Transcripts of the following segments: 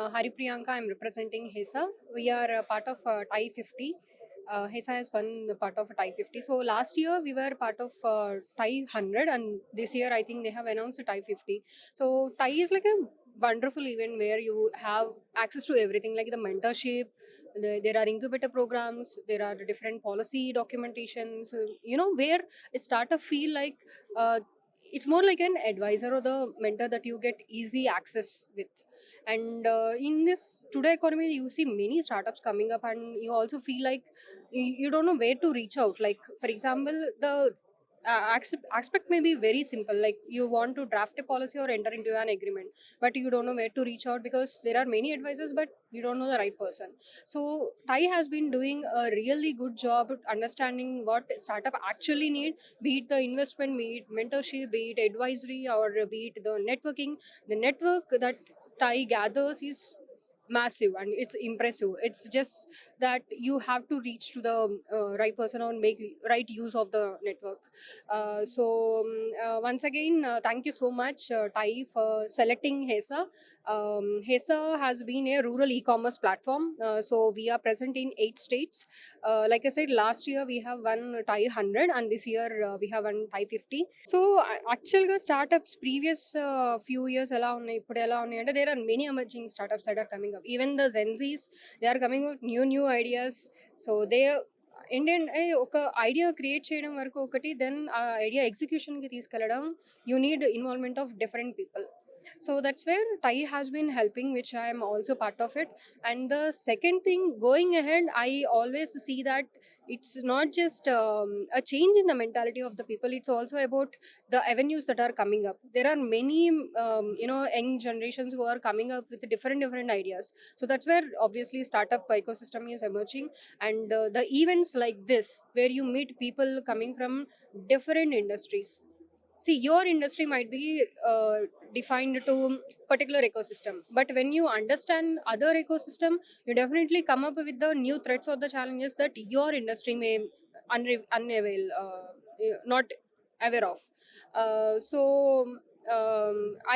Hari Priyanka. I'm representing HESA. We are part of TIE 50. HESA has won the part of TIE 50. So last year we were part of TIE 100, and this year I think they have announced TIE 50. So TIE is like a wonderful event where you have access to everything, like the mentorship. There are incubator programs. There are different policy documentations. Where a startup feel like. It's more like an advisor or the mentor that you get easy access with. And in this today economy you see many startups coming up, and you also feel like you don't know where to reach out. Like for example, the aspect may be very simple, like you want to draft a policy or enter into an agreement, but you don't know where to reach out because there are many advisors, but you don't know the right person. So TIE has been doing a really good job at understanding what startup actually need, be it the investment, be it mentorship, be it advisory, or be it the networking. The network that TIE gathers is massive and it's impressive. It's just that you have to reach to the right person or make right use of the network. Once again, thank you so much, TIE, for selecting HESA. HESA has been a rural e-commerce platform. So we are present in 8 states. Like I said, last year we have won TIE 100, and this year we have won TIE 50. So actually, startups previous few years ఎలా ఉన్నాయి, ఇప్పుడు ఎలా ఉన్నాయి అంటే there are many emerging startups that are coming up. Even the Gen Zs, they are coming with new ideas. So they ఏంటంటే ఒక idea create చేయడం వరకు ఒకటి, దెన్ ఆ ఐడియా ఎగ్జిక్యూషన్కి తీసుకెళ్ళడం, you need involvement of different people. So that's where TIE has been helping, which I am also part of it. And the second thing, going ahead, I always see that it's not just a change in the mentality of the people, it's also about the avenues that are coming up. There are many young generations who are coming up with different ideas. So that's where obviously startup ecosystem is emerging. And the events like this, where you meet people coming from different industries. See, your industry might be defined to particular ecosystem, but when you understand other ecosystem, you definitely come up with the new threats or the challenges that your industry may unavail, not aware of.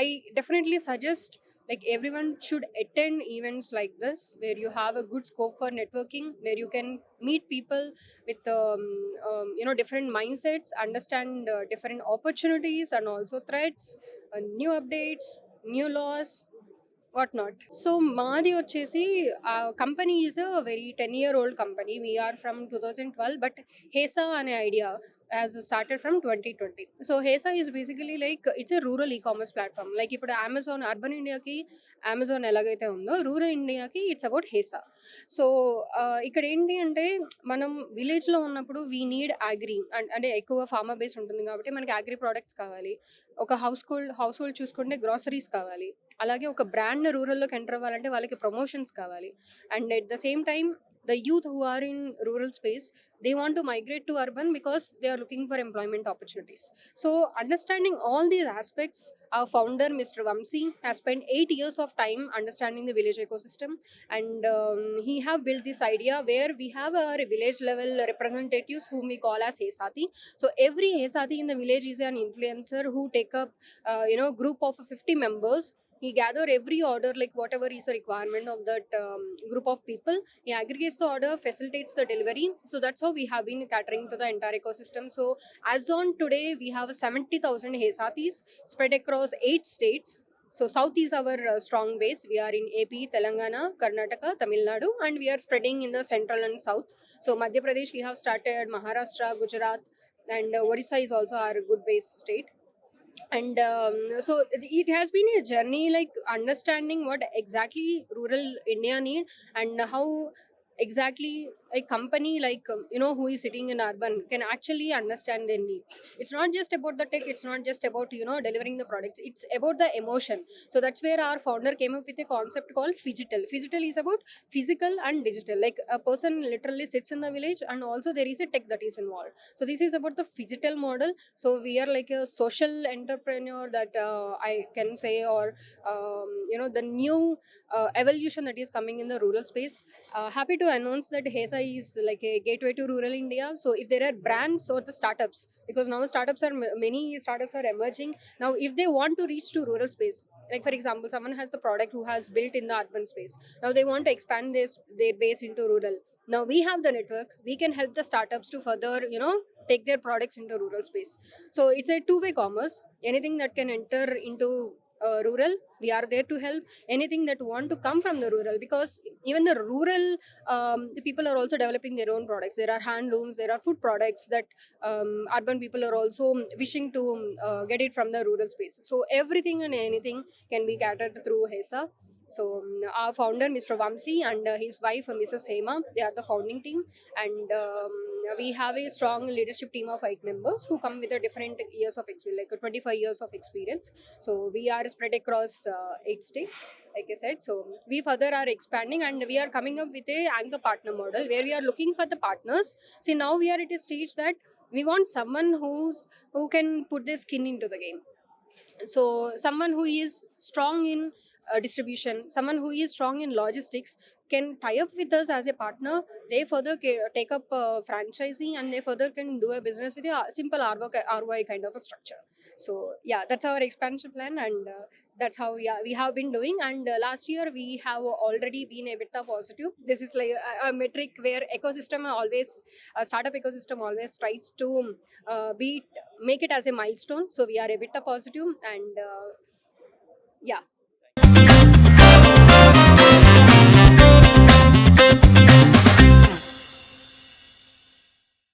I definitely suggest, like, everyone should attend events like this, where you have a good scope for networking, where you can meet people with different mindsets, understand different opportunities and also threats, new updates, new laws, whatnot. So మాది వచ్చేసి company is a very 10-year-old company. We are from 2012, but Hesa అనే idea has started from 2020. So HESA is basically like it's a rural e-commerce platform. Like ఇప్పుడు Amazon urban ఇండియాకి Amazon ఎలాగైతే ఉందో, rural ఇండియాకి it's about HESA. So ఇక్కడ ఏంటి అంటే, మనం విలేజ్లో ఉన్నప్పుడు వీ నీడ్ అగ్రి, అంటే ఎక్కువ ఫార్మర్ బేస్ ఉంటుంది కాబట్టి మనకి అగ్రి ప్రోడక్ట్స్ కావాలి. ఒక హౌస్ హోల్డ్ చూసుకుంటే గ్రాసరీస్ కావాలి. అలాగే ఒక బ్రాండ్ రూరల్లోకి ఎంటర్ అవ్వాలంటే వాళ్ళకి ప్రమోషన్స్ కావాలి. And at the same time, the youth who are in rural space, they want to migrate to urban because they are looking for employment opportunities. So understanding all these aspects, our founder Mr. Vamsi has spent 8 years of time understanding the village ecosystem. And he have built this idea where we have our village level representatives whom we call as Hesati. So every Hesati in the village is an influencer who take up group of 50 members. He gather every order, like whatever is the requirement of that group of people. He aggregates the order, facilitates the delivery. So that's how we have been catering to the entire ecosystem. So as on today, we have 70,000 Hesatis spread across 8 states. So south is our strong base. We are in AP, Telangana, Karnataka, Tamil Nadu, and we are spreading in the central and south. So Madhya Pradesh we have started, Maharashtra, Gujarat, and Odisha is also our good base state. And so it has been a journey, like understanding what exactly rural India need, and how exactly a company like who is sitting in urban can actually understand their needs. It's not just about the tech, it's not just about delivering the products, it's about the emotion. So that's where our founder came up with a concept called phygital is about physical and digital, like a person literally sits in the village and also there is a tech that is involved. So this is about the phygital model. So we are like a social entrepreneur, that I can say, or the new evolution that is coming in the rural space. Happy to announce that HESA is like a gateway to rural India. So if there are brands or the startups, because now many startups are emerging. Now, if they want to reach to rural space, like for example, someone has the product who has built in the urban space. Now they want to expand their base into rural. Now we have the network. We can help the startups to further, take their products into rural space. So it's a two-way commerce. Anything that can enter into rural, we are there to help. Anything that want to come from the rural, because even the rural, the people are also developing their own products. There are handlooms, there are food products that urban people are also wishing to get it from the rural space. So everything and anything can be catered through HESA. So our founder, Mr. Vamsi, and his wife, Mrs. Hema, they are the founding team, and we have a strong leadership team of 8 members who come with a different years of experience, like 25 years of experience. So we are spread across 8 states, like I said. So we further are expanding, and we are coming up with a anchor partner model where we are looking for the partners. See, now we are at a stage that we want someone who can put their skin into the game. So someone who is strong in distribution, someone who is strong in logistics can tie up with us as a partner. They further take up franchising, and they further can do a business with a simple ROI kind of a structure. So yeah, that's our expansion plan, and that's how we have been doing. And last year we have already been a bit of positive. This is like a metric where ecosystem always, startup ecosystem always tries to be make it as a milestone. So we are a bit of positive, and yeah,